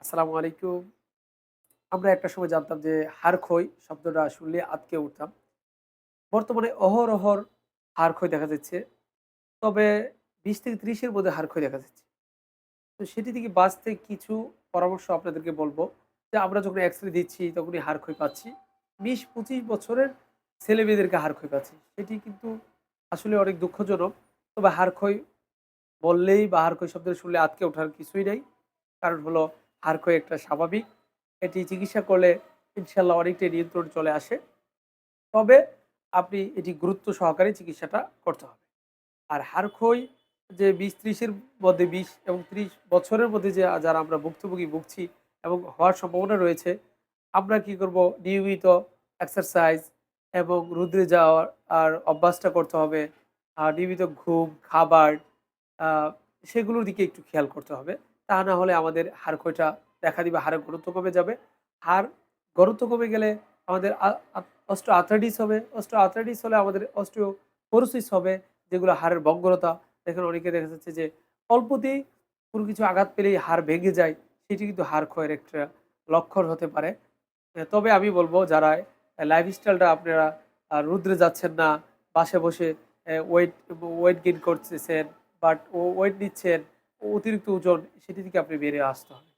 আসসালামু আলাইকুম। আমরা একটা সময় জানতাম যে হাড় ক্ষয় শব্দটা শুনলে আঁতকে উঠতাম। বর্তমানে অহরহর হাড় ক্ষয় দেখা যাচ্ছে। তবে ২০ থেকে ৩০ এর মধ্যে হাড় ক্ষয় দেখা যাচ্ছে। তো সেটি থেকে বাঁচতে কিছু পরামর্শ আপনাদেরকে বলব। যে আমরা যখন এক্স-রে দিচ্ছি তখনই হাড় ক্ষয় পাচ্ছি। ২০-২৫ বছরের ছেলেমেয়েদেরকে হাড় ক্ষয় পাচ্ছি। সেটি কিন্তু আসলে অনেক দুঃখজনক। তবে হাড় ক্ষয় বললেই বা হাড় ক্ষয় শব্দটা শুনলে আঁতকে ওঠার কিছুই নাই। কারণ হলো হাড় ক্ষয় একটা স্বাভাবিক। এটি চিকিৎসা করলে ইনশাআল্লাহ অনেকটাই নিয়ন্ত্রণ চলে আসে। তবে আপনি এটি গুরুত্ব সহকারে চিকিৎসাটা করতে হবে। আর হাড় ক্ষয় যে ২০-৩০ এর মধ্যে ২০ এবং ৩০ বছরের মধ্যে যে যারা আমরা ভুক্তভোগী ভুগছি এবং হওয়ার সম্ভাবনা রয়েছে, আমরা কি করব নিয়মিত এক্সারসাইজ এবং রুদ্রে যাওয়ার অভ্যাসটা করতে হবে। নিয়মিত ঘুম, খাবার আ সেগুলোর দিকে একটু খেয়াল করতে হবে। তা না হলে আমাদের হাড় ক্ষয়টা দেখা দিবে, হাড়ের ঘনত্ব কমে যাবে। হাড় ঘনত্ব কমে গেলে আমাদের আ আ অস্টিওআর্থ্রাইটিস হবে। অস্টিওআর্থ্রাইটিস হলে আমাদের অস্টিওপোরোসিস হবে, যেগুলো হাড়ের ভঙ্গুরতা। দেখেন অনেকে দেখা যাচ্ছে যে অল্পতেই কোনো কিছু আঘাত পেলেই হাড় ভেঙে যায়। সেটি কিন্তু হাড় ক্ষয়ের একটা লক্ষণ হতে পারে। তবে আমি বলব যারা লাইফস্টাইলটা আপনারা রুদ্রে যাচ্ছেন না, বাসায় বসে ওয়েট ওয়েট গেইন করতেছেন বাট ওয়েট নিচ্ছেন, অতিরিক্ত ওজন সেটি থেকে আপনি বেরিয়ে আসতে হবে।